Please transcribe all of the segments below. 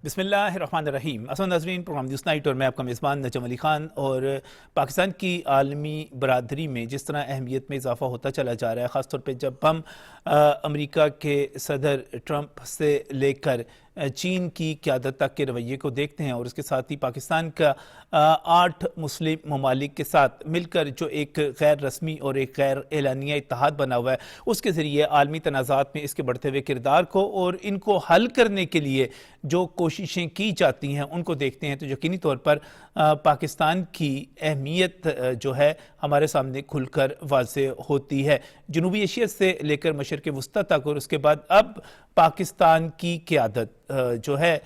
بسم اللہ الرحمن الرحیم. السلام ناظرین، پروگرام نیوز نائٹ اور میں آپ کا میزبان نجم علی خان. اور پاکستان کی عالمی برادری میں جس طرح اہمیت میں اضافہ ہوتا چلا جا رہا ہے، خاص طور پہ جب ہم امریکہ کے صدر ٹرمپ سے لے کر چین کی قیادت تک کے رویے کو دیکھتے ہیں، اور اس کے ساتھ ہی پاکستان کا 8 مسلم ممالک کے ساتھ مل کر جو ایک غیر رسمی اور ایک غیر اعلانیہ اتحاد بنا ہوا ہے، اس کے ذریعے عالمی تنازعات میں اس کے بڑھتے ہوئے کردار کو اور ان کو حل کرنے کے لیے جو کوششیں کی جاتی ہیں ان کو دیکھتے ہیں، تو یقینی طور پر پاکستان کی اہمیت جو ہے ہمارے سامنے کھل کر واضح ہوتی ہے. جنوبی ایشیا سے لے کر مشرق وسطیٰ تک، اور اس کے بعد اب پاکستان کی قیادت جو ہے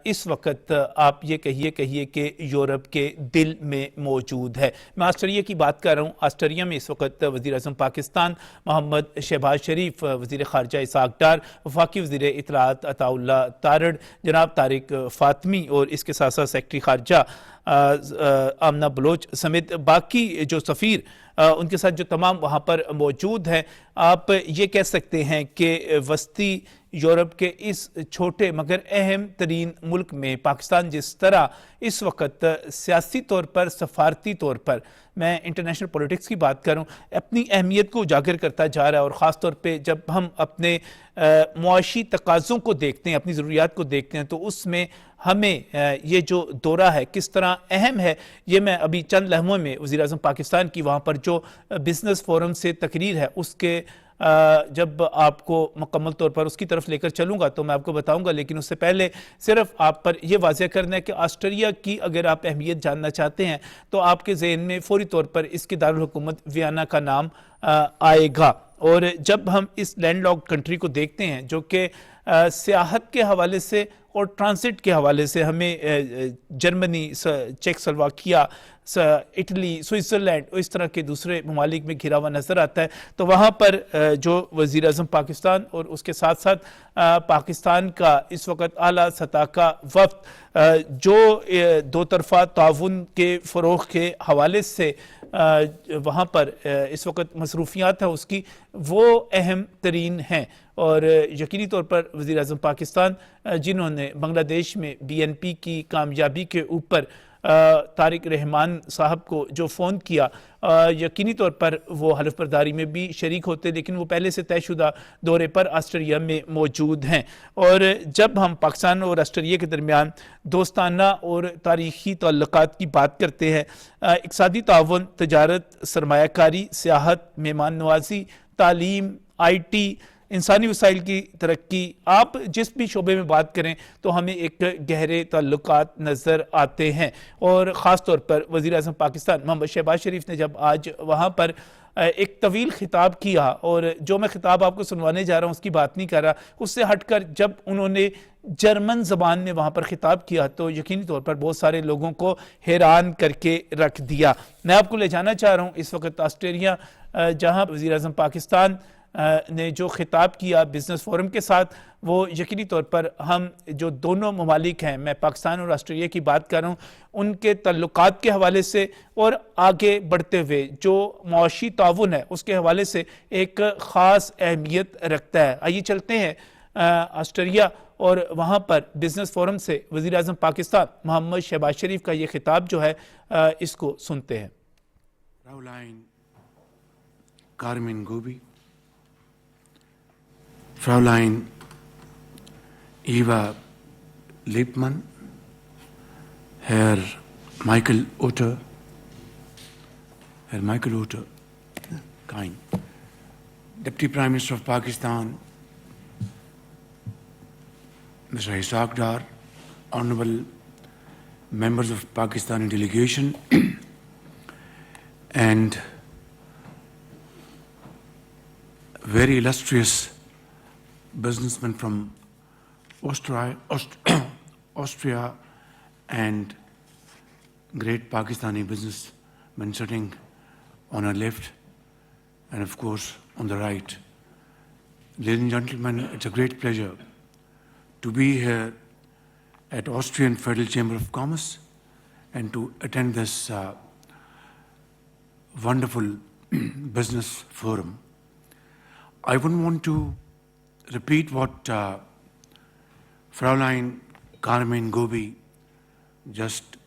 اس وقت آپ یہ کہیے کہ یورپ کے دل میں موجود ہے. میں آسٹریلیا کی بات کر رہا ہوں. آسٹریلیا میں اس وقت وزیر اعظم پاکستان محمد شہباز شریف، وزیر خارجہ اسحاق ڈار، وفاقی وزیر اطلاعات عطا اللہ تارڑ جناب طارق فاطمی، اور اس کے ساتھ ساتھ سیکرٹری خارجہ آمنہ بلوچ سمیت باقی جو سفیر ان کے ساتھ جو تمام وہاں پر موجود ہیں، آپ یہ کہہ سکتے ہیں کہ وسطی یورپ کے اس چھوٹے مگر اہم ترین ملک میں پاکستان جس طرح اس وقت سیاسی طور پر، سفارتی طور پر، میں انٹرنیشنل پولیٹکس کی بات کروں، اپنی اہمیت کو اجاگر کرتا جا رہا ہے. اور خاص طور پہ جب ہم اپنے معاشی تقاضوں کو دیکھتے ہیں، اپنی ضروریات کو دیکھتے ہیں، تو اس میں ہمیں یہ جو دورہ ہے کس طرح اہم ہے، یہ میں ابھی چند لمحوں میں وزیر اعظم پاکستان کی وہاں پر جو بزنس فورم سے تقریر ہے اس کے جب آپ کو مکمل طور پر اس کی طرف لے کر چلوں گا تو میں آپ کو بتاؤں گا. لیکن اس سے پہلے صرف آپ پر یہ واضح کرنا ہے کہ آسٹریلیا کی اگر آپ اہمیت جاننا چاہتے ہیں تو آپ کے ذہن میں فوری طور پر اس کے دارالحکومت ویانا کا نام آئے گا. اور جب ہم اس لینڈ لاک کنٹری کو دیکھتے ہیں جو کہ سیاحت کے حوالے سے اور ٹرانزٹ کے حوالے سے ہمیں Germany, check Slovakia, Italy, Switzerland اور اس طرح کے دوسرے ممالک میں گھرا ہوا نظر آتا ہے، تو وہاں پر جو وزیر اعظم پاکستان اور اس کے ساتھ ساتھ پاکستان کا اس وقت اعلیٰ سطح کا وفد جو دو طرفہ تعاون کے فروغ کے حوالے سے وہاں پر اس وقت مصروفیات ہیں اس کی، وہ اہم ترین ہیں. اور یقینی طور پر وزیر اعظم پاکستان جنہوں نے بنگلہ دیش میں BNP کی کامیابی کے اوپر طارق رحمان صاحب کو جو فون کیا، یقینی طور پر وہ حلف برداری میں بھی شریک ہوتے، لیکن وہ پہلے سے طے شدہ دورے پر آسٹریلیا میں موجود ہیں. اور جب ہم پاکستان اور آسٹریلیا کے درمیان دوستانہ اور تاریخی تعلقات کی بات کرتے ہیں، اقتصادی تعاون، تجارت، سرمایہ کاری، سیاحت، مہمان نوازی، تعلیم، IT، انسانی وسائل کی ترقی، آپ جس بھی شعبے میں بات کریں تو ہمیں ایک گہرے تعلقات نظر آتے ہیں. اور خاص طور پر وزیر اعظم پاکستان محمد شہباز شریف نے جب آج وہاں پر ایک طویل خطاب کیا، اور جو میں خطاب آپ کو سنوانے جا رہا ہوں اس کی بات نہیں کر رہا، اس سے ہٹ کر جب انہوں نے جرمن زبان میں وہاں پر خطاب کیا تو یقینی طور پر بہت سارے لوگوں کو حیران کر کے رکھ دیا. میں آپ کو لے جانا چاہ رہا ہوں اس وقت آسٹریلیا، جہاں وزیر اعظم پاکستان نے جو خطاب کیا بزنس فورم کے ساتھ، وہ یقینی طور پر ہم جو دونوں ممالک ہیں، میں پاکستان اور آسٹریلیا کی بات کر رہا ہوں، ان کے تعلقات کے حوالے سے اور آگے بڑھتے ہوئے جو معاشی تعاون ہے اس کے حوالے سے ایک خاص اہمیت رکھتا ہے. آئیے چلتے ہیں آسٹریلیا اور وہاں پر بزنس فورم سے وزیر اعظم پاکستان محمد شہباز شریف کا یہ خطاب جو ہے اس کو سنتے ہیں. Fraulein Carmen Gobi, Fraulein Eva Liebmann, Herr Michael Utter, Kain, Deputy Prime Minister of Pakistan, Mr. Ishaq Dar, Honorable members of Pakistani delegation, and very illustrious businessmen from Austria and great Pakistani businessmen sitting on our left and of course on the right. Ladies and gentlemen, it's a great pleasure to be here at Austrian Federal Chamber of Commerce and to attend this wonderful business forum. I wouldn't want to repeat what Fraulein Carmen Gobi just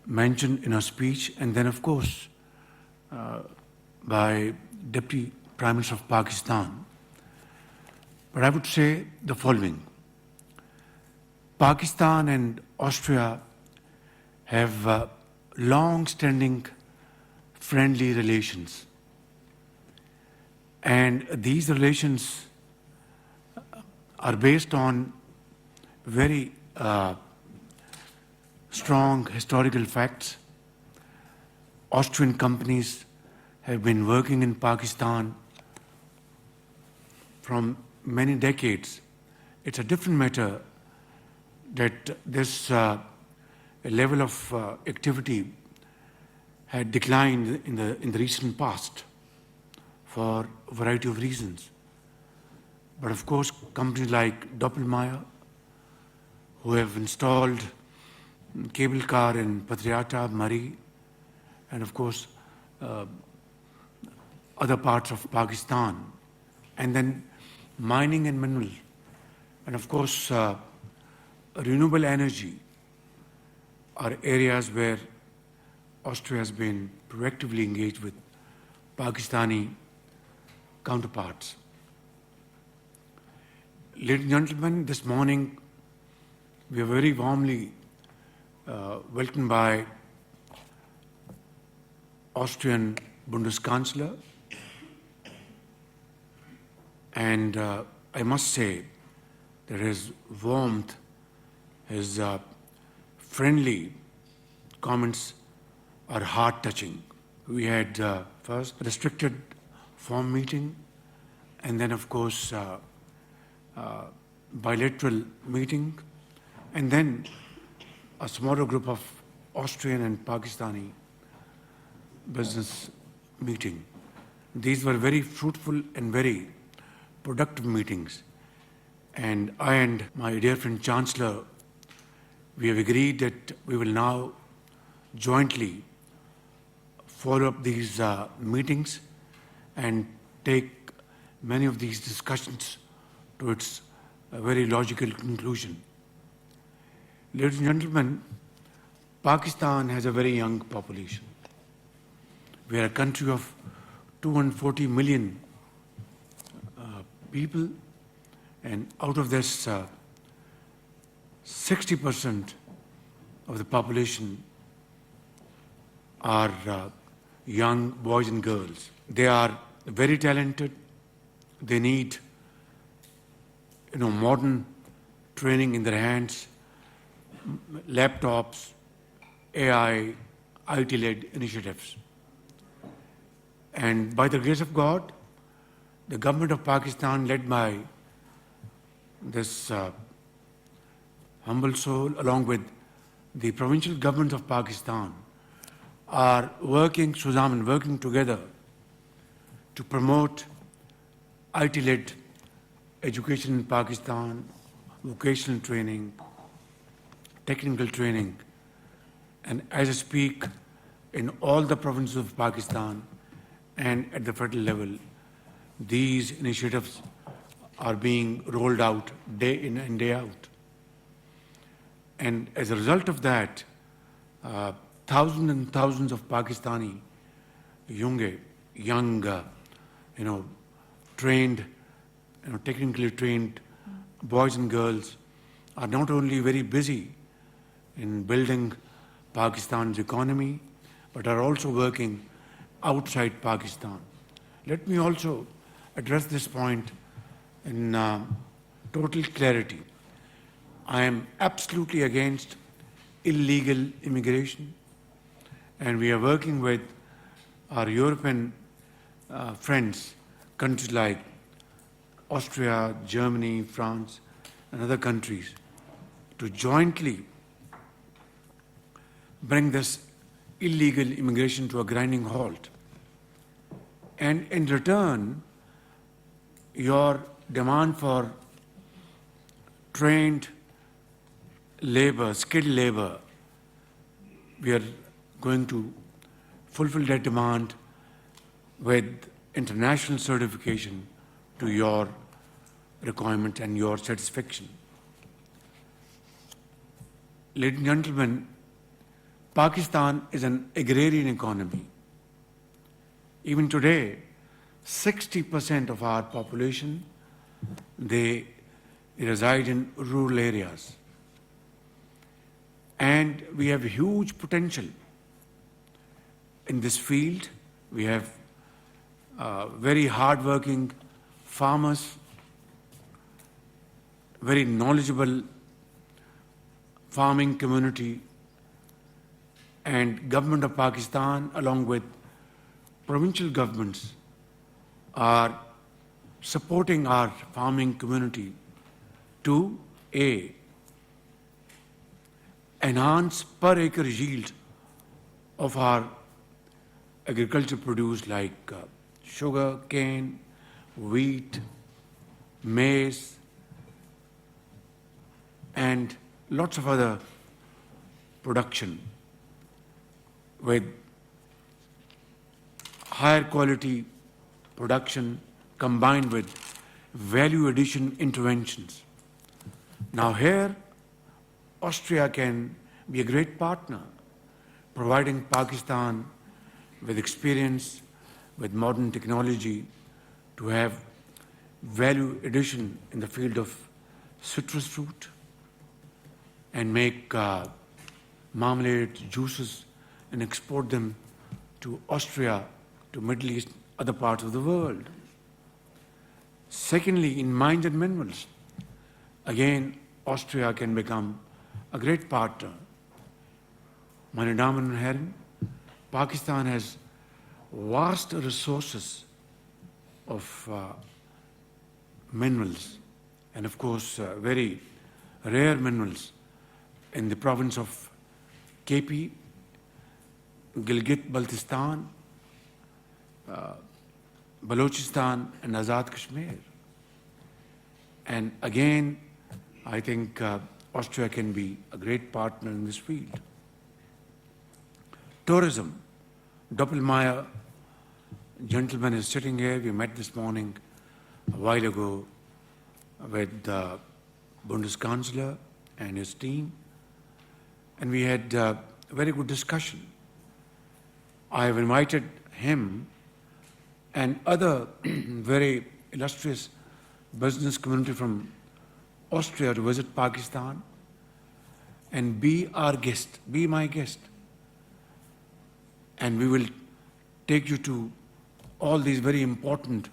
mentioned in her speech, and then, of course, by Deputy Prime Minister of Pakistan. But I would say the following. Pakistan and Austria have long-standing friendly relations. And these relations are based on very strong historical facts. Austrian companies have been working in Pakistan from many decades. It's a different matter that this level of activity had declined in the recent past for a variety of reasons. But of course, companies like Doppelmayr, who have installed cable car in Patriata, Murree, and of course, other parts of Pakistan, and then mining and mineral, and of course, renewable energy are areas where Austria has been proactively engaged with Pakistani counterparts. Ladies and gentlemen, this morning we are very warmly welcomed by Austrian Bundeskanzler, and I must say that his warmth, his friendly comments are heart-touching. We had first a restricted form meeting, and then of course bilateral meeting, and then a smaller group of Austrian and Pakistani business meeting. These were very fruitful and very productive meetings. And I and my dear friend Chancellor, we have agreed that we will now jointly follow up these meetings and take many of these discussions to its very logical conclusion. Ladies and gentlemen, Pakistan has a very young population. We are a country of 240 million people, and out of this, 60% of the population are young boys and girls. They are very talented. They need, modern training in their hands, laptops, AI, IT-led initiatives. And by the grace of God, the government of Pakistan, led by this humble soul, along with the provincial government of Pakistan, are working together to promote IT-led education in Pakistan, vocational training, technical training, and as I speak, in all the provinces of Pakistan and at the federal level, these initiatives are being rolled out day in and day out. And as a result of that, thousands and thousands of Pakistani young, trained, technically trained boys and girls are not only very busy in building Pakistan's economy, but are also working outside Pakistan. Let me also address this point in total clarity. I am absolutely against illegal immigration, and we are working with our European friends, countries like Austria, Germany, France, and other countries, to jointly bring this illegal immigration to a grinding halt. And in return, your demand for trained labor, skilled labor, we are going to fulfill that demand with international certification to your requirement and your satisfaction. Ladies and gentlemen, Pakistan is an agrarian economy. Even today, 60% of our population, they reside in rural areas. And we have huge potential in this field. We have very hardworking farmers, very knowledgeable farming community, and government of Pakistan along with provincial governments are supporting our farming community to enhance per acre yield of our agricultural produce like sugar, cane, wheat, maize, and lots of other production with higher quality production combined with value addition interventions. Now here, Austria can be a great partner, providing Pakistan with experience, with modern technology to have value addition in the field of citrus fruit and make marmalade, juices, and export them to Austria, to Middle East, other parts of the world. Secondly, in mines and minerals, again, Austria can become a great partner. Meine Damen und Herren, Pakistan has vast resources of minerals and of course very rare minerals in the province of KP, Gilgit-Baltistan, Balochistan and Azad Kashmir. And again, I think Austria can be a great partner in this field. Tourism. Doppelmayr, gentleman is sitting here. We met this morning a while ago with the Bundeskanzler and his team, and we had a very good discussion. I have invited him and other very illustrious business community from Austria to visit Pakistan and be our guest, be my guest. And we will take you to all these very important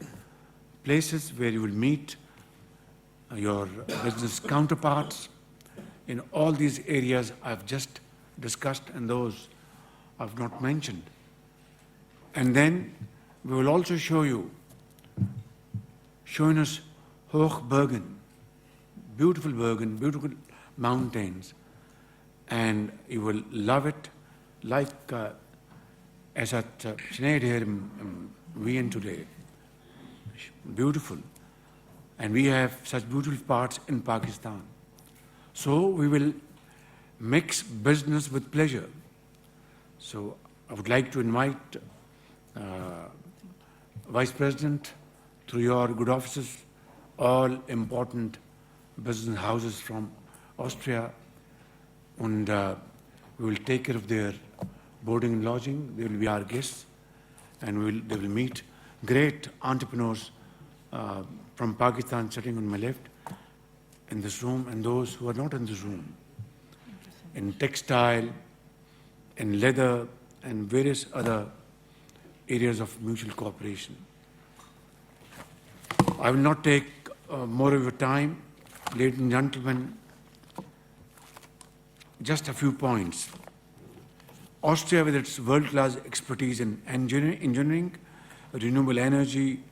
places where you will meet your business counterparts in all these areas I've just discussed and those I've not mentioned. And then we will also show you Schönes Hochbergen, beautiful Bergen, beautiful mountains, and you will love it like as at Sinead here in Wien today. Beautiful. And we have such beautiful parts in Pakistan. So we will mix business with pleasure. So I would like to invite Vice President, through your good offices, all important business houses from Austria, and we will take care of their boarding and lodging. They will be our guests, and they will meet great entrepreneurs from Pakistan sitting on my left in this room, and those who are not in this room, in textile, in leather, and various other areas of mutual cooperation. I will not take more of your time. Ladies and gentlemen, just a few points. Austria, with its world-class expertise in engineering, renewable energy,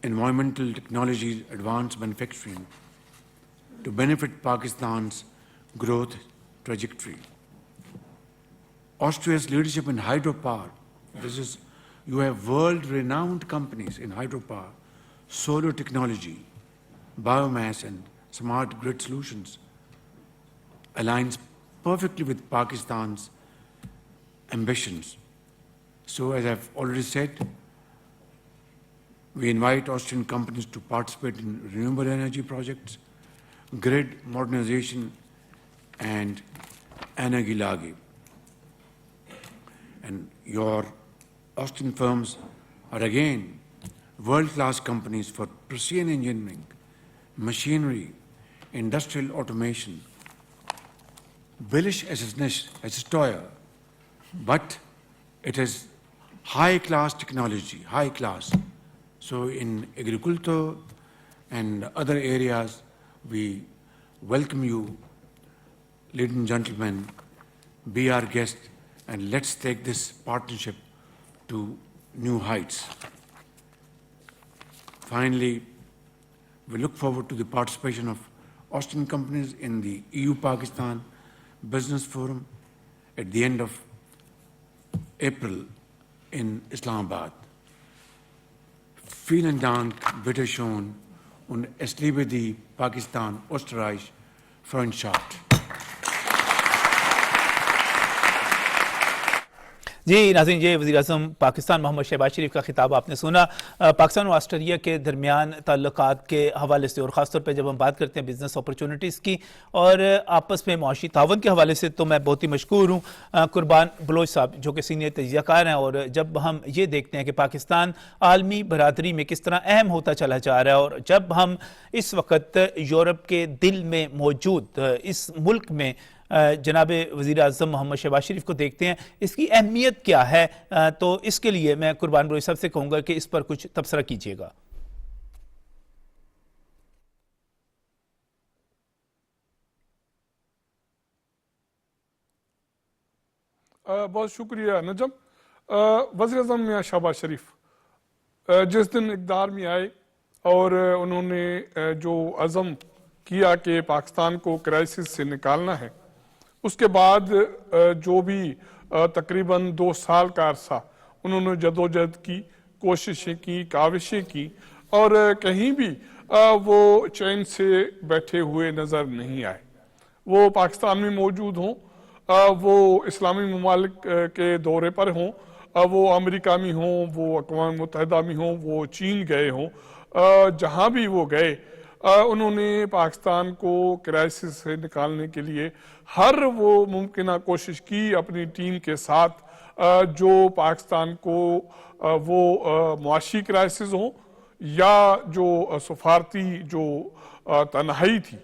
environmental technologies, advanced manufacturing, to benefit Pakistan's growth trajectory. Austria's leadership in hydropower. You have world-renowned companies in hydropower, solar technology, biomass, and smart grid solutions. Aligns perfectly with Pakistan's ambitions. So, as I've already said, we invite Austrian companies to participate in renewable energy projects, grid modernization, and Anna Gilagi. And your Austin firms are again world-class companies for precision engineering, machinery, industrial automation. Billish as a toy, but it is high-class technology, high class. So in agriculture and other areas, we welcome you, ladies and gentlemen, be our guest, and let's take this partnership to new heights. Finally, we look forward to the participation of Austin companies in the EU-Pakistan Business Forum at the end of April in Islamabad. Vielen Dank, bitte schön, und es liebe die Pakistan-Österreich Freundschaft. جی ناظرین، یہ وزیر اعظم پاکستان محمد شہباز شریف کا خطاب آپ نے سنا۔ پاکستان اور Australia کے درمیان تعلقات کے حوالے سے، اور خاص طور پہ جب ہم بات کرتے ہیں بزنس اپرچونٹیز کی اور آپس میں معاشی تعاون کے حوالے سے، تو میں بہت ہی مشکور ہوں قربان بلوچ صاحب جو کہ سینئر تجزیہ کار ہیں، اور جب ہم یہ دیکھتے ہیں کہ پاکستان عالمی برادری میں کس طرح اہم ہوتا چلا جا رہا ہے، اور جب ہم اس وقت یورپ کے دل میں موجود اس ملک میں جناب وزیر اعظم محمد شہباز شریف کو دیکھتے ہیں، اس کی اہمیت کیا ہے، تو اس کے لیے میں قربان بلوچ صاحب سے کہوں گا کہ اس پر کچھ تبصرہ کیجیے گا۔ بہت شکریہ نجم۔ وزیر اعظم میاں شہباز شریف جس دن اقتدار میں آئے اور انہوں نے جو عزم کیا کہ پاکستان کو کرائسس سے نکالنا ہے، اس کے بعد جو بھی تقریباً 2 سال کا عرصہ انہوں نے جدوجہد کی، کوششیں کی، کاوشیں کی، اور کہیں بھی وہ چین سے بیٹھے ہوئے نظر نہیں آئے۔ وہ پاکستان میں موجود ہوں، وہ اسلامی ممالک کے دورے پر ہوں، وہ امریکہ میں ہوں، وہ اقوام متحدہ میں ہوں، وہ چین گئے ہوں، جہاں بھی وہ گئے انہوں نے پاکستان کو کرائسس سے نکالنے کے لیے ہر وہ ممکنہ کوشش کی اپنی ٹیم کے ساتھ، جو پاکستان کو وہ معاشی کرائسس ہوں یا جو سفارتی جو تنہائی تھی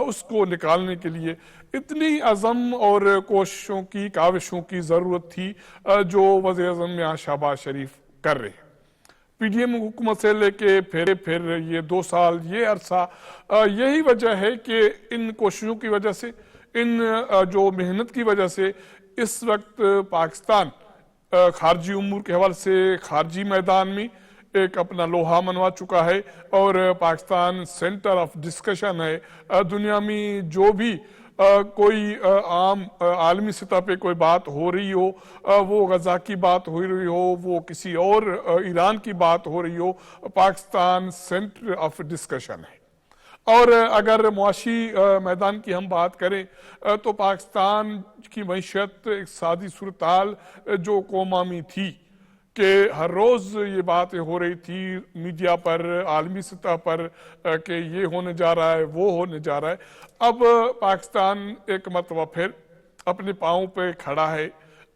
اس کو نکالنے کے لیے اتنی عزم اور کوششوں کی، کاوشوں کی ضرورت تھی جو وزیر اعظم میاں شہباز شریف کر رہے ہیں۔ پی ڈی ایم حکومت سے لے کے پھر یہ 2 سال یہ عرصہ، یہی وجہ ہے کہ ان کوششوں کی وجہ سے، ان جو محنت کی وجہ سے اس وقت پاکستان خارجی امور کے حوالے سے خارجی میدان میں ایک اپنا لوہا منوا چکا ہے، اور پاکستان سینٹر آف ڈسکشن ہے۔ دنیا میں جو بھی کوئی عام عالمی سطح پہ کوئی بات ہو رہی ہو، وہ غزہ کی بات ہو رہی ہو، وہ کسی اور ایران کی بات ہو رہی ہو، پاکستان سینٹر آف ڈسکشن ہے۔ اور اگر معاشی میدان کی ہم بات کریں تو پاکستان کی معیشت اقتصادی صورتحال جو قوما میں تھی کہ ہر روز یہ باتیں ہو رہی تھی میڈیا پر، عالمی سطح پر، کہ یہ ہونے جا رہا ہے، وہ ہونے جا رہا ہے۔ اب پاکستان ایک مرتبہ پھر اپنے پاؤں پہ کھڑا ہے،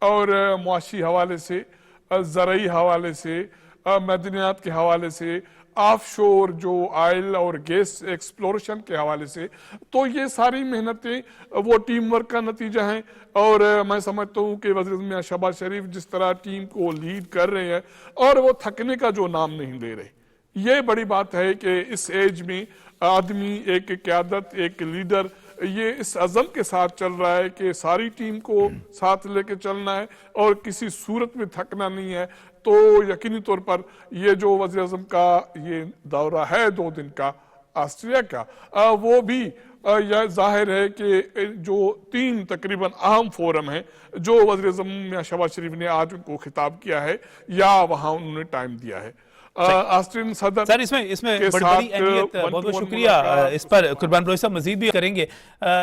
اور معاشی حوالے سے، زرعی حوالے سے، معدنیات کے حوالے سے، آف شور جو آئل اور گیس ایکسپلوریشن کے حوالے سے، تو یہ ساری محنتیں وہ ٹیم ورک کا نتیجہ ہیں۔ اور میں سمجھتا ہوں کہ وزیر اعظم شہباز شریف جس طرح ٹیم کو لیڈ کر رہے ہیں اور وہ تھکنے کا جو نام نہیں لے رہے، یہ بڑی بات ہے کہ اس ایج میں آدمی ایک قیادت، ایک لیڈر، یہ اس عزم کے ساتھ چل رہا ہے کہ ساری ٹیم کو ساتھ لے کے چلنا ہے اور کسی صورت میں تھکنا نہیں ہے۔ تو یقینی طور پر یہ جو وزیر اعظم کا یہ دورہ ہے 2 دن کا آسٹریلیا کا، وہ بھی یہ ظاہر ہے کہ جو 3 تقریباً اہم فورم ہیں جو وزیر اعظم میاں شہباز شریف نے آج ان کو خطاب کیا ہے یا وہاں انہوں نے ٹائم دیا ہے، آسٹریلین صدر سر اس میں بڑی اہمیت، بہت بہت شکریہ اس پر قربان بلوچ صاحب، مزید بھی کریں گے،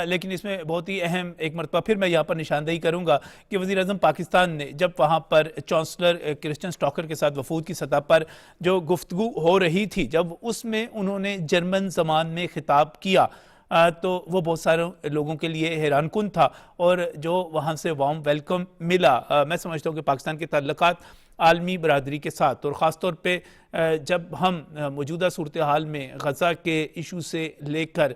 لیکن اس میں بہت ہی اہم ایک مرتبہ پھر میں یہاں پر نشاندہی کروں گا کہ وزیر اعظم پاکستان نے جب وہاں پر چانسلر کرسچن سٹاکر کے ساتھ وفود کی سطح پر جو گفتگو ہو رہی تھی، جب اس میں انہوں نے جرمن زبان میں خطاب کیا، تو وہ بہت سارے لوگوں کے لیے حیران کن تھا اور جو وہاں سے وارم ویلکم ملا. میں سمجھتا ہوں کہ پاکستان کے تعلقات عالمی برادری کے ساتھ اور خاص طور پہ جب ہم موجودہ صورتحال میں غزہ کے ایشو سے لے کر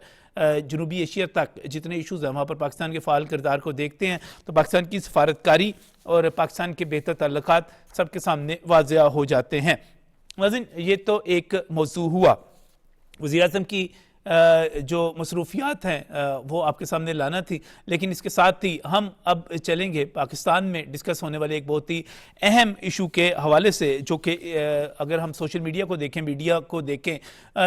جنوبی ایشیا تک جتنے ایشوز ہیں وہاں پر پاکستان کے فعال کردار کو دیکھتے ہیں تو پاکستان کی سفارتکاری اور پاکستان کے بہتر تعلقات سب کے سامنے واضح ہو جاتے ہیں. ناظرین یہ تو ایک موضوع ہوا. وزیر اعظم کی جو مصروفیات ہیں وہ آپ کے سامنے لانا تھی, لیکن اس کے ساتھ ہی ہم اب چلیں گے پاکستان میں ڈسکس ہونے والے ایک بہت ہی اہم ایشو کے حوالے سے, جو کہ اگر ہم سوشل میڈیا کو دیکھیں, میڈیا کو دیکھیں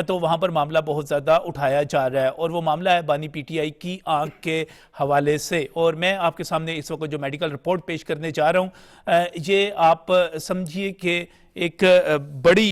تو وہاں پر معاملہ بہت زیادہ اٹھایا جا رہا ہے, اور وہ معاملہ ہے بانی پی ٹی آئی کی آنکھ کے حوالے سے. اور میں آپ کے سامنے اس وقت جو میڈیکل رپورٹ پیش کرنے جا رہا ہوں یہ آپ سمجھیے کہ ایک بڑی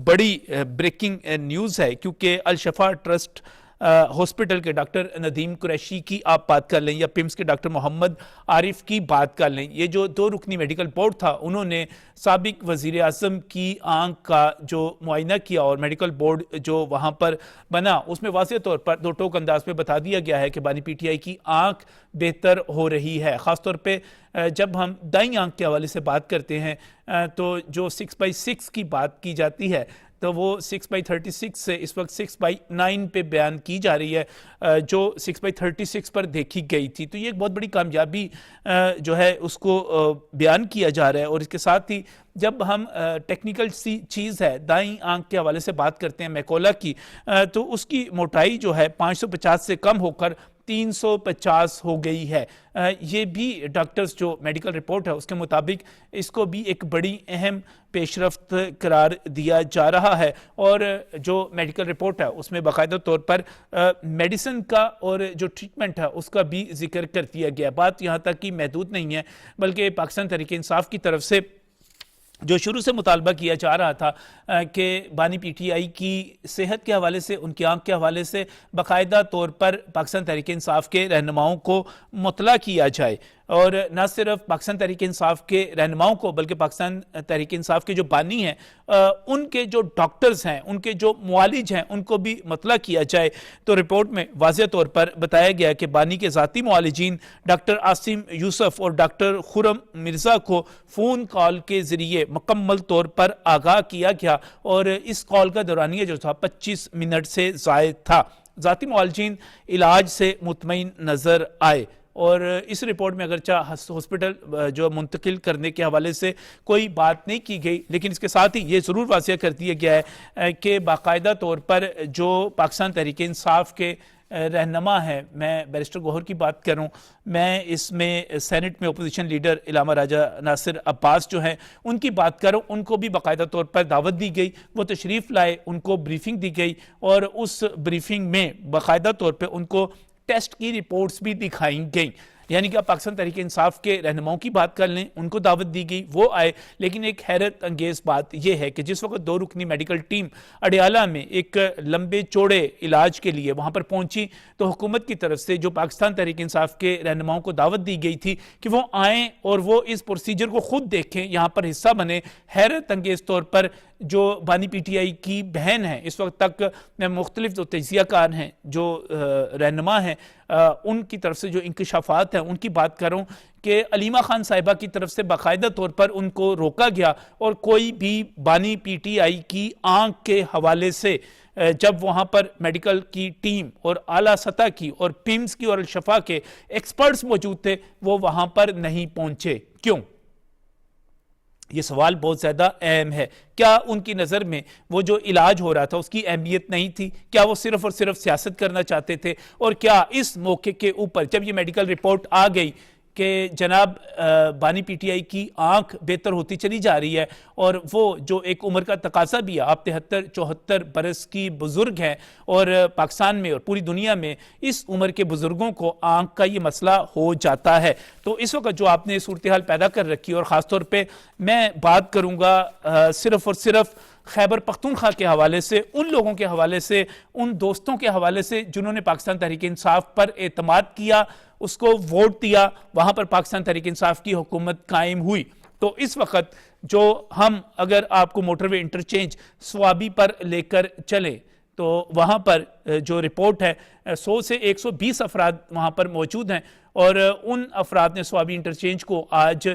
بریکنگ نیوز ہے, کیونکہ الشفا ٹرسٹ ہاسپٹل کے ڈاکٹر ندیم قریشی کی آپ بات کر لیں یا پمس کے ڈاکٹر محمد عارف کی بات کر لیں, یہ جو 2 رکنی میڈیکل بورڈ تھا انہوں نے سابق وزیر اعظم کی آنکھ کا جو معائنہ کیا, اور میڈیکل بورڈ جو وہاں پر بنا اس میں واضح طور پر 2 ٹوک انداز میں بتا دیا گیا ہے کہ بانی پی ٹی آئی کی آنکھ بہتر ہو رہی ہے. خاص طور پہ جب ہم دائیں آنکھ کے حوالے سے بات کرتے ہیں تو جو 6/6 کی بات کی جاتی ہے تو وہ 6/36 سے اس وقت 6/9 پہ بیان کی جا رہی ہے جو 6/36 پر دیکھی گئی تھی. تو یہ ایک بہت بڑی کامیابی جو ہے اس کو بیان کیا جا رہا ہے. اور اس کے ساتھ ہی جب ہم ٹیکنیکل سی چیز ہے دائیں آنکھ کے حوالے سے بات کرتے ہیں میکولا کی, تو اس کی موٹائی جو ہے 550 سے کم ہو کر 350 ہو گئی ہے. یہ بھی ڈاکٹرز جو میڈیکل رپورٹ ہے اس کے مطابق اس کو بھی ایک بڑی اہم پیش رفت قرار دیا جا رہا ہے. اور جو میڈیکل رپورٹ ہے اس میں باقاعدہ طور پر میڈیسن کا اور جو ٹریٹمنٹ ہے اس کا بھی ذکر کر دیا گیا. بات یہاں تک کہ محدود نہیں ہے, بلکہ پاکستان تحریک انصاف کی طرف سے جو شروع سے مطالبہ کیا جا رہا تھا کہ بانی پی ٹی آئی کی صحت کے حوالے سے, ان کی آنکھ کے حوالے سے باقاعدہ طور پر پاکستان تحریک انصاف کے رہنماؤں کو مطلع کیا جائے, اور نہ صرف پاکستان تحریک انصاف کے رہنماؤں کو بلکہ پاکستان تحریک انصاف کے جو بانی ہیں ان کے جو ڈاکٹرز ہیں, ان کے جو معالج ہیں, ان کو بھی مطلع کیا جائے. تو رپورٹ میں واضح طور پر بتایا گیا کہ بانی کے ذاتی معالجین ڈاکٹر عاصم یوسف اور ڈاکٹر خرم مرزا کو فون کال کے ذریعے مکمل طور پر آگاہ کیا گیا, اور اس کال کا دورانیہ جو تھا 25 منٹ سے زائد تھا. ذاتی معالجین علاج سے مطمئن نظر آئے, اور اس رپورٹ میں اگرچہ ہاسپٹل جو منتقل کرنے کے حوالے سے کوئی بات نہیں کی گئی, لیکن اس کے ساتھ ہی یہ ضرور واضح کر دیا گیا ہے کہ باقاعدہ طور پر جو پاکستان تحریک انصاف کے رہنما ہیں, میں بیرسٹر گوہر کی بات کروں, میں اس میں سینٹ میں اپوزیشن لیڈر علامہ راجہ ناصر عباس جو ہیں ان کی بات کروں, ان کو بھی باقاعدہ طور پر دعوت دی گئی, وہ تشریف لائے, ان کو بریفنگ دی گئی, اور اس بریفنگ میں باقاعدہ طور پہ ان کو ٹیسٹ کی رپورٹس بھی دکھائی گئیں. یعنی کہ آپ پاکستان تحریک انصاف کے رہنماؤں کی بات کر لیں, ان کو دعوت دی گئی, وہ آئے, لیکن ایک حیرت انگیز بات یہ ہے کہ جس وقت 2 رکنی میڈیکل ٹیم اڈیالہ میں ایک لمبے چوڑے علاج کے لیے وہاں پر پہنچی تو حکومت کی طرف سے جو پاکستان تحریک انصاف کے رہنماؤں کو دعوت دی گئی تھی کہ وہ آئیں اور وہ اس پروسیجر کو خود دیکھیں, یہاں پر حصہ بنے. حیرت انگیز طور پر جو بانی پی ٹی آئی کی بہن ہیں, اس وقت تک میں مختلف جو تجزیہ کار ہیں, جو رہنما ہیں, ان کی طرف سے جو انکشافات ہیں ان کی بات کروں کہ علیمہ خان صاحبہ کی طرف سے باقاعدہ طور پر ان کو روکا گیا, اور کوئی بھی بانی پی ٹی آئی کی آنکھ کے حوالے سے جب وہاں پر میڈیکل کی ٹیم اور اعلیٰ سطح کی اور پمس کی اور الشفا کے ایکسپرٹس موجود تھے, وہ وہاں پر نہیں پہنچے. کیوں؟ یہ سوال بہت زیادہ اہم ہے. کیا ان کی نظر میں وہ جو علاج ہو رہا تھا اس کی اہمیت نہیں تھی؟ کیا وہ صرف اور صرف سیاست کرنا چاہتے تھے؟ اور کیا اس موقع کے اوپر جب یہ میڈیکل رپورٹ آ گئی کہ جناب بانی پی ٹی آئی کی آنکھ بہتر ہوتی چلی جا رہی ہے, اور وہ جو ایک عمر کا تقاضا بھی ہے, آپ 73-74 برس کی بزرگ ہیں, اور پاکستان میں اور پوری دنیا میں اس عمر کے بزرگوں کو آنکھ کا یہ مسئلہ ہو جاتا ہے, تو اس وقت جو آپ نے صورتحال پیدا کر رکھی, اور خاص طور پہ میں بات کروں گا صرف اور صرف خیبر پختونخوا کے حوالے سے, ان لوگوں کے حوالے سے, ان دوستوں کے حوالے سے جنہوں نے پاکستان تحریک انصاف پر اعتماد کیا, اس کو ووٹ دیا, وہاں پر پاکستان تحریک انصاف کی حکومت قائم ہوئی. تو اس وقت جو ہم اگر آپ کو موٹر وے انٹرچینج سوابی پر لے کر چلیں تو وہاں پر جو رپورٹ ہے 100 سے 120 افراد وہاں پر موجود ہیں، اور ان افراد نے سوابی انٹرچینج کو آج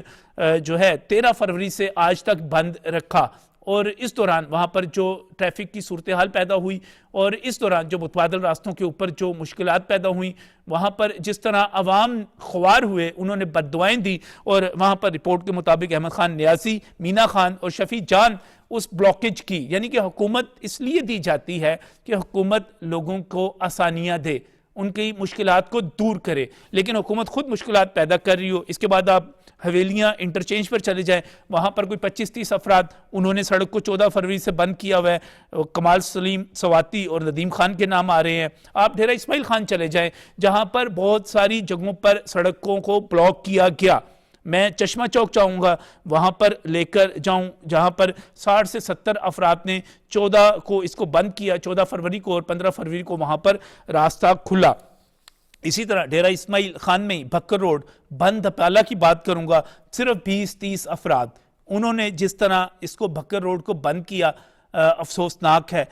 جو ہے 13 فروری سے آج تک بند رکھا، اور اس دوران وہاں پر جو ٹریفک کی صورتحال پیدا ہوئی، اور اس دوران جو متبادل راستوں کے اوپر جو مشکلات پیدا ہوئیں، وہاں پر جس طرح عوام خوار ہوئے، انہوں نے بد دعائیں دی، اور وہاں پر رپورٹ کے مطابق احمد خان نیازی، مینا خان اور شفیع جان اس بلاکیج کی، یعنی کہ حکومت اس لیے دی جاتی ہے کہ حکومت لوگوں کو آسانیاں دے، ان کی مشکلات کو دور کرے، لیکن حکومت خود مشکلات پیدا کر رہی ہو۔ اس کے بعد آپ حویلیاں انٹرچینج پر چلے جائیں، وہاں پر کوئی 25-30 افراد انہوں نے سڑک کو 14 فروری سے بند کیا ہوا ہے، کمال سلیم سواتی اور ندیم خان کے نام آ رہے ہیں۔ آپ ڈیرہ اسماعیل خان چلے جائیں جہاں پر بہت ساری جگہوں پر سڑکوں کو بلاک کیا گیا۔ میں چشمہ چوک چاہوں گا وہاں پر لے کر جاؤں جہاں پر 60 سے 70 افراد نے 14 کو اس کو بند کیا، 14 فروری کو، اور 15 فروری کو وہاں پر راستہ کھلا۔ اسی طرح ڈیرہ اسماعیل خان میں بھکر روڈ بند پالہ کی بات کروں گا، صرف 20-30 افراد انہوں نے جس طرح اس کو بھکر روڈ کو بند کیا، افسوسناک ہے۔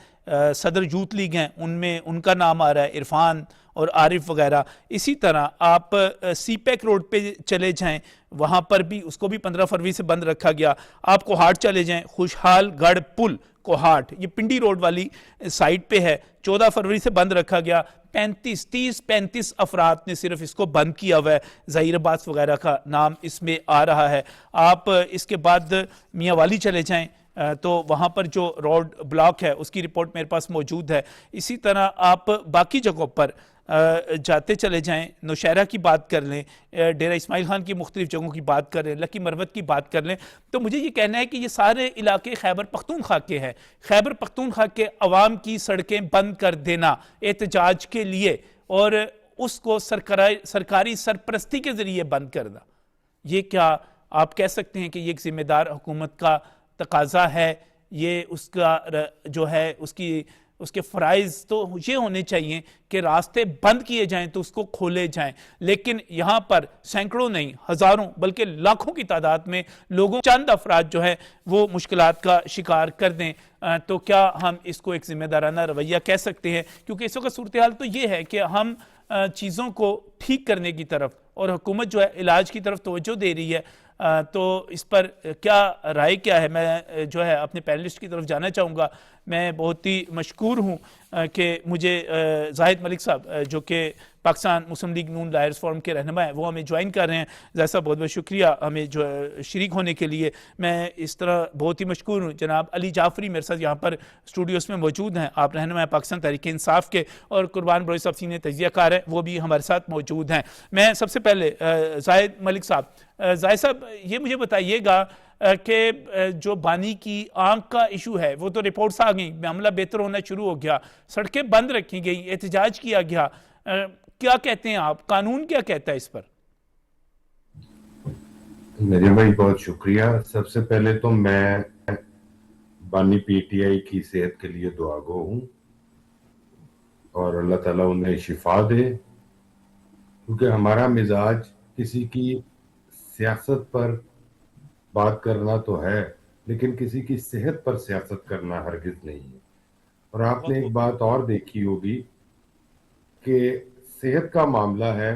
صدر یوتھ لیگ ہیں، ان میں ان کا نام آ رہا ہے، عرفان اور عارف وغیرہ۔ اسی طرح آپ سی پیک روڈ پہ چلے جائیں، وہاں پر بھی اس کو بھی 15 فروری سے بند رکھا گیا۔ آپ کوہاٹ چلے جائیں، خوشحال گڑھ پل کوہاٹ، یہ پنڈی روڈ والی سائٹ پہ ہے، 14 فروری سے بند رکھا گیا۔ 35 افراد نے صرف اس کو بند کیا ہوا ہے، ظہیر عباس وغیرہ کا نام اس میں آ رہا ہے۔ آپ اس کے بعد میاں والی چلے جائیں تو وہاں پر جو روڈ بلاک ہے اس کی رپورٹ میرے پاس موجود ہے۔ اسی طرح آپ باقی جگہوں پر جاتے چلے جائیں، نوشہرہ کی بات کر لیں، ڈیرہ اسماعیل خان کی مختلف جگہوں کی بات کر لیں، لکی مروت کی بات کر لیں، تو مجھے یہ کہنا ہے کہ یہ سارے علاقے خیبر پختونخوا کے ہیں۔ خیبر پختونخوا کے عوام کی سڑکیں بند کر دینا احتجاج کے لیے، اور اس کو سرکاری سرپرستی کے ذریعے بند کرنا، یہ کیا آپ کہہ سکتے ہیں کہ یہ ایک ذمہ دار حکومت کا تقاضا ہے؟ یہ اس کا جو ہے اس کے فرائض تو یہ ہونے چاہیے کہ راستے بند کیے جائیں تو اس کو کھولے جائیں، لیکن یہاں پر سینکڑوں نہیں، ہزاروں بلکہ لاکھوں کی تعداد میں لوگوں، چند افراد جو ہے وہ مشکلات کا شکار کر دیں، تو کیا ہم اس کو ایک ذمہ دارانہ رویہ کہہ سکتے ہیں؟ کیونکہ اس وقت صورتحال تو یہ ہے کہ ہم چیزوں کو ٹھیک کرنے کی طرف، اور حکومت جو ہے علاج کی طرف توجہ دے رہی ہے، تو اس پر کیا رائے کیا ہے؟ میں جو ہے اپنے پینلسٹ کی طرف جانا چاہوں گا۔ میں بہت ہی مشکور ہوں کہ مجھے زاہد ملک صاحب جو کہ پاکستان مسلم لیگ نون لائرز فورم کے رہنما ہیں، وہ ہمیں جوائن کر رہے ہیں۔ زاہد صاحب بہت بہت شکریہ ہمیں جو شریک ہونے کے لیے۔ میں اس طرح بہت ہی مشکور ہوں، جناب علی جعفری میرے ساتھ یہاں پر اسٹوڈیوز میں موجود ہیں، آپ رہنما پاکستان تحریک انصاف کے، اور قربان بروئی صاحب سینئر تجزیہ کار ہیں، وہ بھی ہمارے ساتھ موجود ہیں۔ میں سب سے پہلے زاہد ملک صاحب، زاہد صاحب یہ مجھے بتائیے گا کہ جو بانی کی آنکھ کا ایشو ہے وہ تو رپورٹس آ گئیں، معاملہ بہتر ہونا شروع ہو گیا، سڑکیں بند رکھی گئی، احتجاج کیا گیا، کیا کہتے ہیں آپ؟ قانون کیا کہتا ہے اس پر؟ نجم بھائی بہت شکریہ۔ سب سے پہلے تو میں بانی پی ٹی آئی کی صحت کے لیے دعا گو ہوں، اور اللہ تعالیٰ انہیں شفا دے، کیونکہ ہمارا مزاج کسی کی سیاست پر بات کرنا تو ہے، لیکن کسی کی صحت پر سیاست کرنا ہرگز نہیں ہے۔ اور آپ نے ایک بات اور دیکھی ہوگی کہ صحت کا معاملہ ہے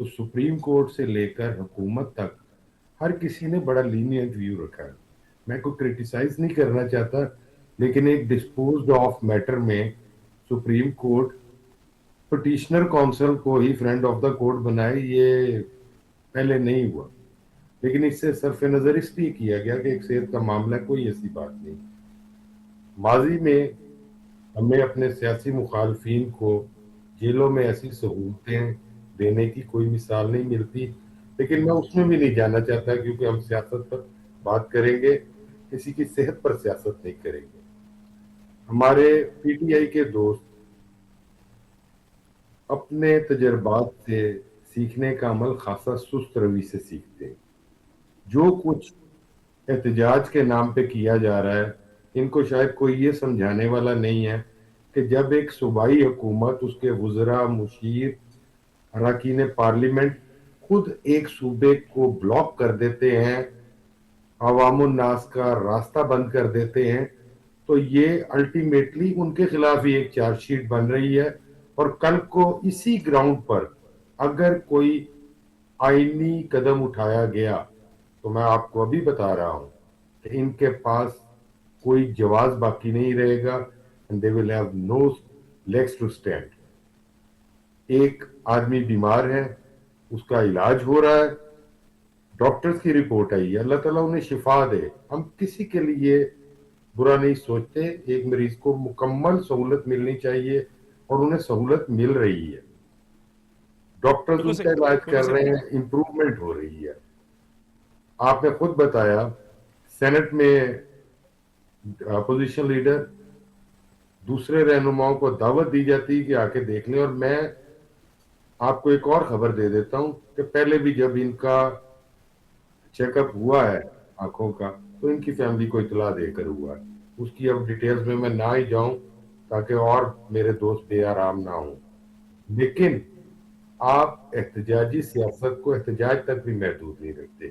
تو سپریم کورٹ سے لے کر حکومت تک ہر کسی نے بڑا لینینٹ ویو رکھا ہے۔ میں کوئی کرٹیسائز نہیں کرنا چاہتا، لیکن ایک ڈسپوزڈ آف میٹر میں سپریم کورٹ پٹیشنر کونسل کو ہی فرینڈ آف دا کورٹ بنائے، یہ پہلے نہیں ہوا، لیکن اس سے صرف نظر اس لیے کیا گیا کہ ایک صحت کا معاملہ، کوئی ایسی بات نہیں۔ ماضی میں ہمیں اپنے سیاسی مخالفین کو جیلوں میں ایسی سہولتیں دینے کی کوئی مثال نہیں ملتی، لیکن میں اس میں بھی نہیں جانا چاہتا، کیونکہ ہم سیاست پر بات کریں گے، کسی کی صحت پر سیاست نہیں کریں گے۔ ہمارے پی ٹی آئی کے دوست اپنے تجربات سے سیکھنے کا عمل خاصا سست روی سے سیکھتے ہیں۔ جو کچھ احتجاج کے نام پہ کیا جا رہا ہے، ان کو شاید کوئی یہ سمجھانے والا نہیں ہے کہ جب ایک صوبائی حکومت، اس کے وزراء، مشیر، اراکین پارلیمنٹ خود ایک صوبے کو بلاک کر دیتے ہیں، عوام الناس کا راستہ بند کر دیتے ہیں، تو یہ الٹیمیٹلی ان کے خلاف ہی ایک چارج شیٹ بن رہی ہے، اور کل کو اسی گراؤنڈ پر اگر کوئی آئینی قدم اٹھایا گیا تو میں آپ کو ابھی بتا رہا ہوں کہ ان کے پاس کوئی جواز باقی نہیں رہے گا، and they will have no legs to stand. ایک آدمی بیمار ہے، اس کا علاج ہو رہا ہے، ڈاکٹرز کی رپورٹ آئی ہے، اللہ تعالیٰ انہیں شفا دے، ہم کسی کے لیے برا نہیں سوچتے، ایک مریض کو مکمل سہولت ملنی چاہیے اور انہیں سہولت مل رہی ہے، ڈاکٹرز ان کا علاج کر رہے ہیں، امپروومنٹ ہو رہی ہے۔ آپ نے خود بتایا سینٹ میں اپوزیشن لیڈر دوسرے رہنماؤں کو دعوت دی جاتی کہ آ کے دیکھ لیں، اور میں آپ کو ایک اور خبر دے دیتا ہوں کہ پہلے بھی جب ان کا چیک اپ ہوا ہے آنکھوں کا تو ان کی فیملی کو اطلاع دے کر ہوا ہے، اس کی اب ڈیٹیلز میں نہ ہی جاؤں تاکہ اور میرے دوست بے آرام نہ ہوں، لیکن آپ احتجاجی سیاست کو احتجاج تک بھی محدود نہیں رکھتے۔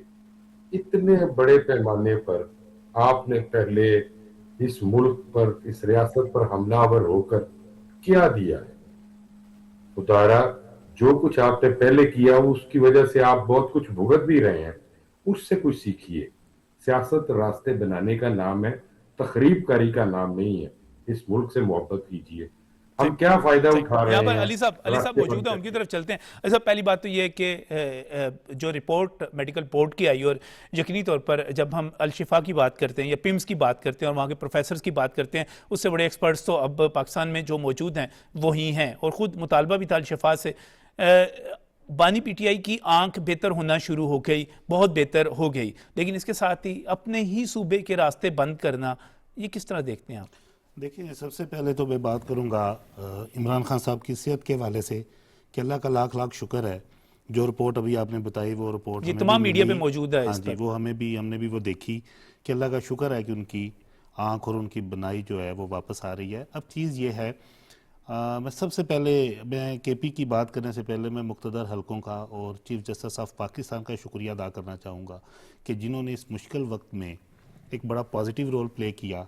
اتنے بڑے پیمانے پر آپ نے پہلے اس ملک پر، اس ریاست پر حملہ آور ہو کر کیا دیا ہے؟ خدارا جو کچھ آپ نے پہلے کیا اس کی وجہ سے آپ بہت کچھ بھگت بھی رہے ہیں، اس سے کچھ سیکھیے۔ سیاست راستے بنانے کا نام ہے، تخریب کاری کا نام نہیں ہے۔ اس ملک سے محبت کیجیے۔ ہم کیا فائدہ اٹھا رہے یہاں ہیں؟ پر علی صاحب موجود ہیں، ان کی طرف چلتے ہیں۔ علی صاحب پہلی بات تو یہ ہے کہ جو رپورٹ میڈیکل بورڈ کی آئی، اور یقینی طور پر جب ہم الشفا کی بات کرتے ہیں یا پیمز کی بات کرتے ہیں اور وہاں کے پروفیسرز کی بات کرتے ہیں، اس سے بڑے ایکسپرٹس تو اب پاکستان میں جو موجود ہیں وہی ہیں، اور خود مطالبہ بھی تھا الشفا سے۔ بانی پی ٹی آئی کی آنکھ بہتر ہونا شروع ہو گئی، بہت بہتر ہو گئی، لیکن اس کے ساتھ ہی اپنے ہی صوبے کے راستے بند کرنا، یہ کس طرح دیکھتے ہیں آپ؟ دیکھیں، سب سے پہلے تو میں بات کروں گا عمران خان صاحب کی صحت کے حوالے سے کہ اللہ کا لاکھ لاکھ شکر ہے، جو رپورٹ ابھی آپ نے بتائی وہ رپورٹ یہ تمام میڈیا پہ موجود ہے۔ ہاں جی، وہ ہم نے بھی وہ دیکھی کہ اللہ کا شکر ہے کہ ان کی آنکھ اور ان کی بنائی جو ہے وہ واپس آ رہی ہے۔ اب چیز یہ ہے، میں سب سے پہلے میں کے پی کی بات کرنے سے پہلے میں مقتدر حلقوں کا اور چیف جسٹس آف پاکستان کا شکریہ ادا کرنا چاہوں گا کہ جنہوں نے اس مشکل وقت میں ایک بڑا پازیٹیو رول پلے کیا،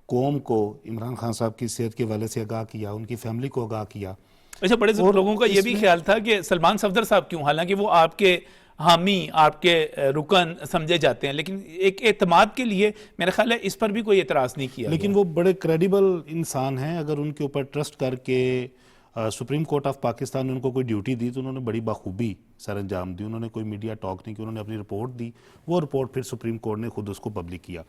قوم کو عمران خان صاحب کی صحت کے حوالے سے آگاہ کیا، ان کی فیملی کو آگاہ کیا۔ اچھا، بڑے لوگوں کا یہ بھی خیال تھا کہ سلمان صفدر صاحب کیوں، حالانکہ وہ آپ کے حامی، آپ کے رکن سمجھے جاتے ہیں، لیکن ایک اعتماد کے لیے میرا خیال ہے اس پر بھی کوئی اعتراض نہیں کیا، لیکن وہ بڑے کریڈیبل انسان ہیں۔ اگر ان کے اوپر ٹرسٹ کر کے سپریم کورٹ آف پاکستان نے ان کو کوئی ڈیوٹی دی تو انہوں نے بڑی بخوبی سر انجام دی، انہوں نے کوئی میڈیا ٹاک نہیں کی، انہوں نے اپنی رپورٹ دی، وہ رپورٹ پھر سپریم کورٹ نے خود اس کو پبلک کیا۔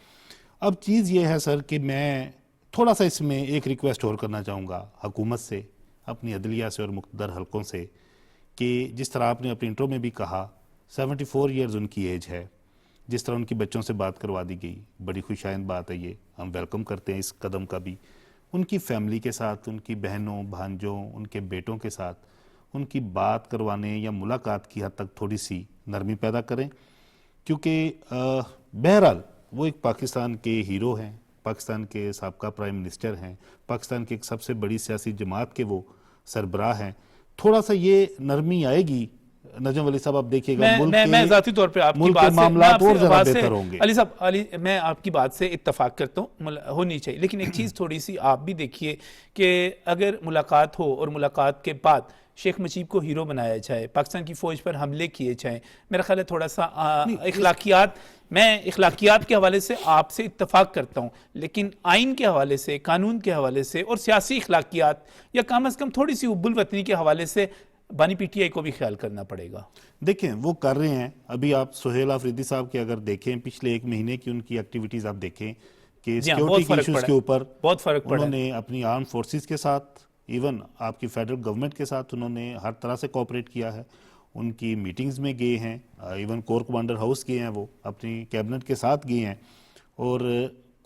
اب چیز یہ ہے سر کہ میں تھوڑا سا اس میں ایک ریکویسٹ اور کرنا چاہوں گا حکومت سے، اپنی عدلیہ سے اور مقتدر حلقوں سے، کہ جس طرح آپ نے اپنے انٹرو میں بھی کہا 74 ایئرز ان کی ایج ہے، جس طرح ان کی بچوں سے بات کروا دی گئی، بڑی خوشائند بات ہے، یہ ہم ویلکم کرتے ہیں اس قدم کا بھی۔ ان کی فیملی کے ساتھ، ان کی بہنوں بھانجوں، ان کے بیٹوں کے ساتھ ان کی بات کروانے یا ملاقات کی حد تک تھوڑی سی نرمی پیدا کریں، کیونکہ بہرحال وہ ایک پاکستان کے ہیرو ہیں، پاکستان کے سابقہ پرائم منسٹر ہیں، پاکستان کی ایک سب سے بڑی سیاسی جماعت کے وہ سربراہ ہیں۔ تھوڑا سا یہ نرمی آئے گی نجم ولی صاحب، آپ دیکھیے گا میں ذاتی طور پہ آپ کی بات سے معاملات اور زیادہ بہتر ہوں گے۔ علی صاحب، میں آپ کی بات سے اتفاق کرتا ہوں، ہونی چاہیے، لیکن ایک چیز تھوڑی سی آپ بھی دیکھیے کہ اگر ملاقات ہو اور ملاقات کے بعد شیخ مجیب کو ہیرو بنایا جائے، پاکستان کی فوج پر حملے کیے جائیں، میرا خیال ہے تھوڑا سا اخلاقیات کے حوالے سے آپ سے اتفاق کرتا ہوں، لیکن آئین کے حوالے سے، قانون کے حوالے سے اور سیاسی اخلاقیات یا کم از کم تھوڑی سی حب الوطنی کے حوالے سے بانی پی ٹی آئی کو بھی خیال کرنا پڑے گا۔ دیکھیں وہ کر رہے ہیں، ابھی آپ سہیل آفریدی صاحب کے اگر دیکھیں پچھلے ایک مہینے کی ان کی ایکٹیویٹیز آپ دیکھیں کہ سیکیورٹی کے ایشوز کے اوپر بہت فرق پڑا، انہوں نے اپنی آرم فورسز کے ساتھ، ایون آپ کی فیڈرل گورنمنٹ کے ساتھ انہوں نے ہر طرح سے کوآپریٹ کیا ہے، ان کی میٹنگز میں گئے ہیں، ایون کور کمانڈر ہاؤس گئے ہیں، وہ اپنی کیبنٹ کے ساتھ گئے ہیں، اور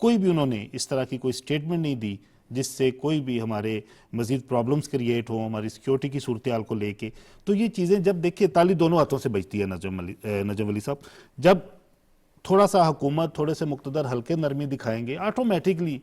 کوئی بھی انہوں نے اس طرح کی کوئی سٹیٹمنٹ نہیں دی جس سے کوئی بھی ہمارے مزید پرابلمز کریٹ ہوں ہماری سیکیورٹی کی صورتحال کو لے کے۔ تو یہ چیزیں جب دیکھیں تالی دونوں ہاتھوں سے بجتی ہے نجم ولی صاحب، جب تھوڑا سا حکومت، تھوڑے سے مقتدر حلقے نرمی دکھائیں گے، آٹومیٹکلی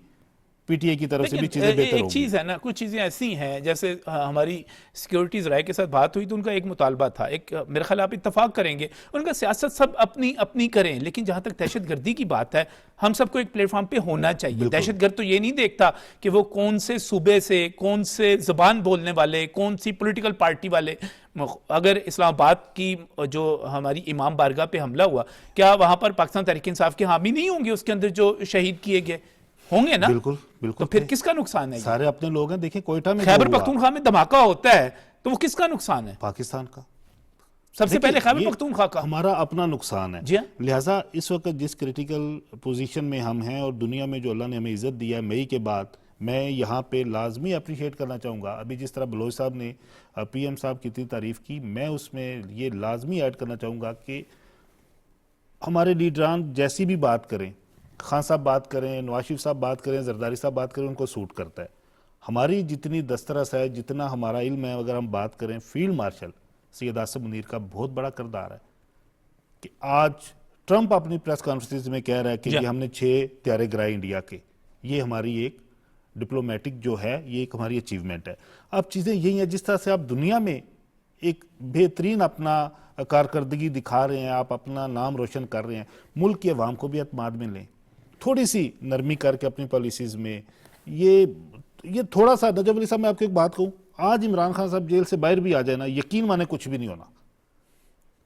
پی ٹی آئی کی طرف سے بھی چیزیں لیکن بہتر ایک ہوگی. چیز ہے نا, کچھ چیزیں ایسی ہیں جیسے ہماری سیکیورٹیز رائے کے ساتھ بات ہوئی تو ان کا ایک مطالبہ تھا, ایک میرے خیال آپ اتفاق کریں گے, ان کا سیاست سب اپنی اپنی کریں, لیکن جہاں تک دہشت گردی کی بات ہے ہم سب کو ایک پلیٹ فارم پہ ہونا چاہیے. دہشت گرد تو یہ نہیں دیکھتا کہ وہ کون سے صوبے سے, کون سے زبان بولنے والے, کون سی پولیٹیکل پارٹی والے. اگر اسلام آباد کی جو ہماری امام بارگاہ پہ حملہ ہوا, کیا وہاں پر پاکستان تحریک انصاف کے حامی نہیں ہوں گے اس کے اندر جو شہید کیے گئے ہوں گے نا؟ بالکل بالکل. تو پھر کس کا نقصان ہے؟ سارے اپنے لوگ ہیں. دیکھیں کوئٹہ میں خیبر پختونخوا میں دھماکہ ہوتا ہے تو وہ کس کا نقصان ہے؟ پاکستان کا. سب سے پہلے خیبر پختونخوا کا. ہمارا اپنا نقصان ہے. جی ہاں. لہٰذا اس وقت جس کریٹیکل پوزیشن میں ہم ہیں اور دنیا میں جو اللہ نے ہمیں عزت دیا ہے مئی کے بعد, میں یہاں پہ لازمی اپریشیٹ کرنا چاہوں گا. ابھی جس طرح بلوچ صاحب نے پی ایم صاحب کی اتنی تعریف کی, میں اس میں یہ لازمی ایڈ کرنا چاہوں گا کہ ہمارے لیڈران جیسی بھی بات کریں, خان صاحب بات کریں, نواز شریف صاحب بات کریں, زرداری صاحب بات کریں, ان کو سوٹ کرتا ہے. ہماری جتنی دسترس ہے, جتنا ہمارا علم ہے, اگر ہم بات کریں, فیلڈ مارشل سید آصف منیر کا بہت بڑا کردار ہے کہ آج ٹرمپ اپنی پریس کانفرنس میں کہہ رہا ہے کہ ہم نے 6 طیارے گرائے انڈیا کے. یہ ہماری ایک ڈپلومیٹک جو ہے, یہ ایک ہماری اچیومنٹ ہے. اب چیزیں یہی ہیں جس طرح سے آپ دنیا میں ایک بہترین اپنا کارکردگی دکھا رہے ہیں, آپ اپنا نام روشن کر رہے ہیں, ملک کے عوام کو بھی اعتماد میں لیں, تھوڑی سی نرمی کر کے اپنی پالیسیز میں. یہ تھوڑا سا, نجم علی صاحب میں آپ کو ایک بات کہوں, آج عمران خان صاحب جیل سے باہر بھی آ جائے نا, یقین مانے کچھ بھی نہیں ہونا.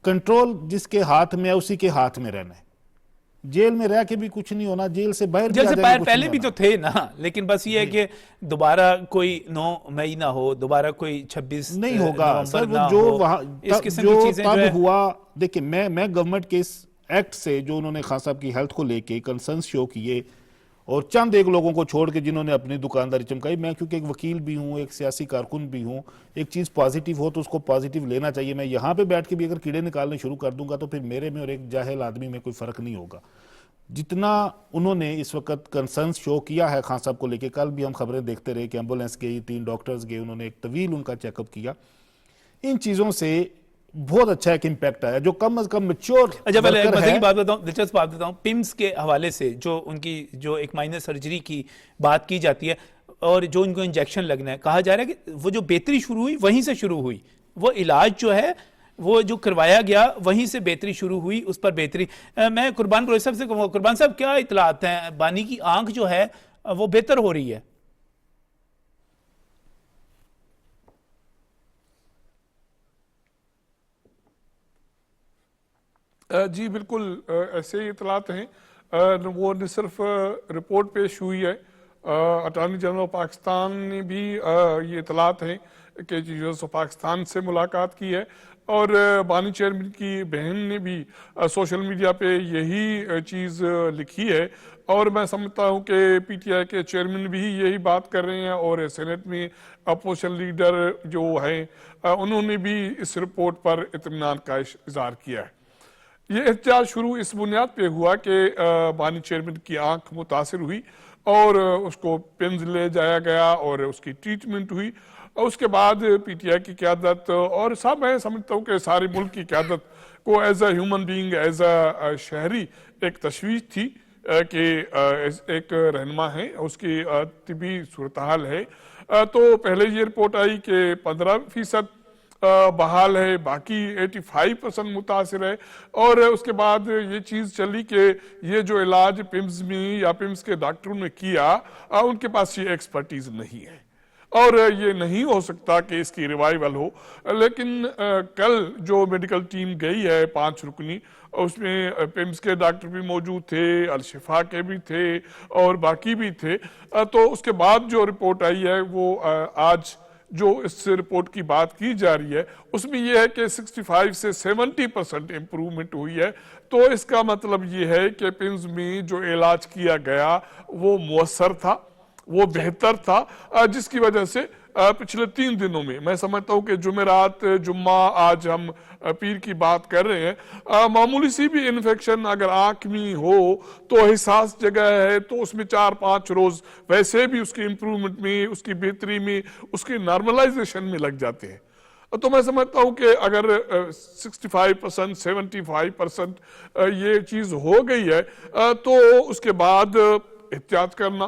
کنٹرول جس کے ہاتھ میں ہے اسی کے ہاتھ میں رہنا ہے. جیل میں رہ کے بھی کچھ نہیں ہونا, جیل سے باہر بھی آ جیل سے جائے باہر کچھ پہلے نہیں بھی تو ہونا. تھے نا, لیکن بس یہ ہے کہ دوبارہ کوئی 9 مئی نہ ہو, دوبارہ کوئی 26 نہیں ہوگا سر. نومبر وہ نہ جو ہو, وہاں اس قسم جو کی چیزیں جو تب ہے. ہوا, دیکھیں میں گورنمنٹ کے اس ایکٹ سے جو انہوں نے خان صاحب کی ہیلتھ کو لے کے کنسرنس شو کیے, اور چند ایک لوگوں کو چھوڑ کے جنہوں نے اپنی دکانداری چمکائی, میں کیونکہ ایک وکیل بھی ہوں, ایک سیاسی کارکن بھی ہوں, ایک چیز پازیٹیو ہو تو اس کو پازیٹیو لینا چاہیے. میں یہاں پہ بیٹھ کے بھی اگر کیڑے نکالنے شروع کر دوں گا تو پھر میرے میں اور ایک جاہل آدمی میں کوئی فرق نہیں ہوگا. جتنا انہوں نے اس وقت کنسرنس شو کیا ہے خان صاحب کو لے کے, کل بھی ہم خبریں دیکھتے رہے کہ ایمبولینس گئی, 3 ڈاکٹرز گئے, انہوں نے ایک طویل ان کا چیک اپ کیا. ان چیزوں سے بہت اچھا ایک امپیکٹ آیا جو کم از کم میچور اچھا پہلے ایک مزے کی بات بتاؤں, دلچسپ بات بتاؤں. پمس کے حوالے سے جو ان کی جو ایک مائنر سرجری کی بات کی جاتی ہے اور جو ان کو انجیکشن لگنا ہے, کہا جا رہا ہے کہ وہ جو بہتری شروع ہوئی وہیں سے شروع ہوئی, وہ علاج جو ہے وہ جو کروایا گیا وہیں سے بہتری شروع ہوئی, اس پر بہتری. میں قربان بلوچ صاحب سے کہوں, قربان صاحب کیا اطلاعات ہیں, بانی کی آنکھ جو ہے وہ بہتر ہو رہی ہے؟ جی بالکل ایسے ہی اطلاعات ہیں. وہ نہ صرف رپورٹ پیش ہوئی ہے, اٹارنی جنرل پاکستان نے بھی یہ اطلاعات ہیں کہ یوزرز آف پاکستان سے ملاقات کی ہے, اور بانی چیئرمین کی بہن نے بھی سوشل میڈیا پہ یہی چیز لکھی ہے, اور میں سمجھتا ہوں کہ پی ٹی آئی کے چیئرمین بھی یہی بات کر رہے ہیں, اور سینٹ میں اپوزیشن لیڈر جو ہیں انہوں نے بھی اس رپورٹ پر اطمینان کا اظہار کیا ہے. یہ احتجاج شروع اس بنیاد پہ ہوا کہ بانی چیئرمین کی آنکھ متاثر ہوئی اور اس کو پنز لے جایا گیا اور اس کی ٹریٹمنٹ ہوئی, اور اس کے بعد پی ٹی آئی کی قیادت اور سب میں سمجھتا ہوں کہ سارے ملک کی قیادت کو as a human being, as a شہری ایک تشویش تھی کہ ایک رہنما ہے, اس کی طبی صورتحال ہے. تو پہلے یہ رپورٹ آئی کہ 15% بحال ہے, باقی 85% متاثر ہے, اور اس کے بعد یہ چیز چلی کہ یہ جو علاج پمز میں یا پمز کے ڈاکٹروں نے کیا ان کے پاس یہ ایکسپرٹیز نہیں ہے, اور یہ نہیں ہو سکتا کہ اس کی ریوائیول ہو. لیکن کل جو میڈیکل ٹیم گئی ہے 5 رکنی, اس میں پمز کے ڈاکٹر بھی موجود تھے, الشفا کے بھی تھے, اور باقی بھی تھے. تو اس کے بعد جو رپورٹ آئی ہے وہ آج جو اس رپورٹ کی بات کی جا رہی ہے اس میں یہ ہے کہ 65 سے 70% امپروومنٹ ہوئی ہے. تو اس کا مطلب یہ ہے کہ پمز میں جو علاج کیا گیا وہ مؤثر تھا, وہ بہتر تھا, جس کی وجہ سے پچھلے 3 دنوں میں سمجھتا ہوں کہ جمعرات, جمعہ, آج ہم پیر کی بات کر رہے ہیں, معمولی سی بھی انفیکشن اگر آنکھ میں ہو تو حساس جگہ ہے تو اس میں 4-5 روز ویسے بھی اس کی امپروومنٹ میں, اس کی بہتری میں, اس کی نارملائزیشن میں لگ جاتے ہیں. تو میں سمجھتا ہوں کہ اگر 65%, 75% یہ چیز ہو گئی ہے تو اس کے بعد احتیاط کرنا,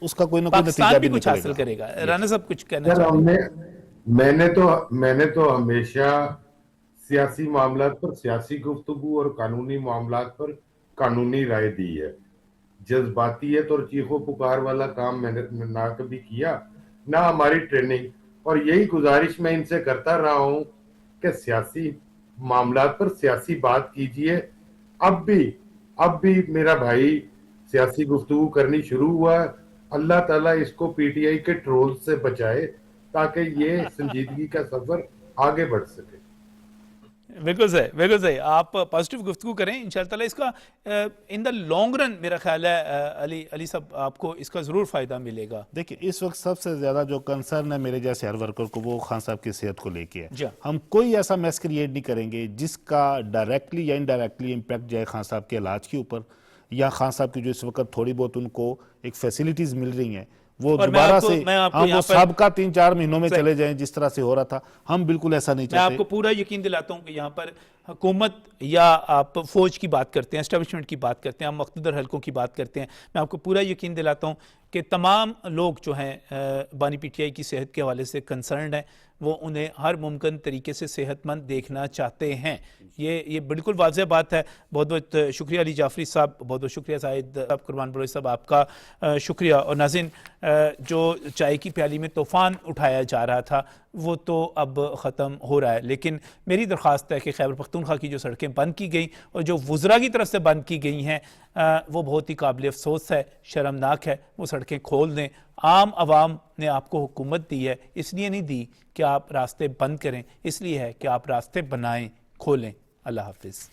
اس کا کوئی نہ کوئی نتیجہ پاکستان بھی بھی کچھ حاصل کرے گا. رانا صاحب کچھ کہنا سر چاہیں گے؟ میں نے تو ہمیشہ سیاسی معاملات پر سیاسی گفتگو اور قانونی معاملات پر قانونی رائے دی ہے. جذباتیت اور چیخ و پکار والا کام میں نے نہ کبھی کیا، نہ ہماری ٹریننگ. اور یہی گزارش میں ان سے کرتا رہا ہوں کہ سیاسی معاملات پر سیاسی بات کیجئے. اب بھی میرا بھائی سیاسی گفتگو کرنی شروع ہوا ہے. اللہ تعالیٰ اس کو پی ٹی آئی کے ٹرول سے بچائے تاکہ یہ سنجیدگی کا سفر آگے بڑھ سکے. بالکل صحیح. آپ پازیٹیو گفتگو کریں انشاءاللہ تعالیٰ. اس کا ان دا لانگ رن میرا خیال ہے علی صاحب آپ کو اس کا ضرور فائدہ ملے گا. دیکھیں اس وقت سب سے زیادہ جو کنسرن ہے میرے جیسے ہر ورکر کو وہ خان صاحب کی صحت کو لے کے ہے. جی. ہم کوئی ایسا میس کریٹ نہیں کریں گے جس کا ڈائریکٹلی یا انڈائریکٹلی امپیکٹ جائے خان صاحب کے علاج کے اوپر، یا خان صاحب کی جو اس وقت تھوڑی بہت ان کو ایک فیسلٹیز مل رہی ہیں وہ دوبارہ سے ہم وہ سابقہ 3-4 مہینوں میں چلے جائیں جس طرح سے ہو رہا تھا. ہم بالکل ایسا نہیں میں آپ چاہتے. کو پورا یقین دلاتا ہوں کہ یہاں پر حکومت یا آپ فوج کی بات کرتے ہیں، اسٹیبلشمنٹ کی بات کرتے ہیں، آپ مقتدر حلقوں کی بات کرتے ہیں، میں آپ کو پورا یقین دلاتا ہوں کہ تمام لوگ جو ہیں بانی پی ٹی آئی کی صحت کے حوالے سے کنسرنڈ ہیں، وہ انہیں ہر ممکن طریقے سے صحت مند دیکھنا چاہتے ہیں. یہ بالکل واضح بات ہے. بہت بہت شکریہ علی جعفری صاحب، بہت بہت شکریہ زاہد صاحب، قربان بلوچ صاحب آپ کا شکریہ. اور ناظرین، جو چائے کی پیالی میں طوفان اٹھایا جا رہا تھا وہ تو اب ختم ہو رہا ہے، لیکن میری درخواست ہے کہ خیبر پختونخوا کی جو سڑکیں بند کی گئیں اور جو وزراء کی طرف سے بند کی گئی ہیں وہ بہت ہی قابل افسوس ہے، شرمناک ہے. وہ سڑکیں کھول دیں. عام عوام نے آپ کو حکومت دی ہے، اس لیے نہیں دی کہ آپ راستے بند کریں، اس لیے ہے کہ آپ راستے بنائیں، کھولیں. اللہ حافظ.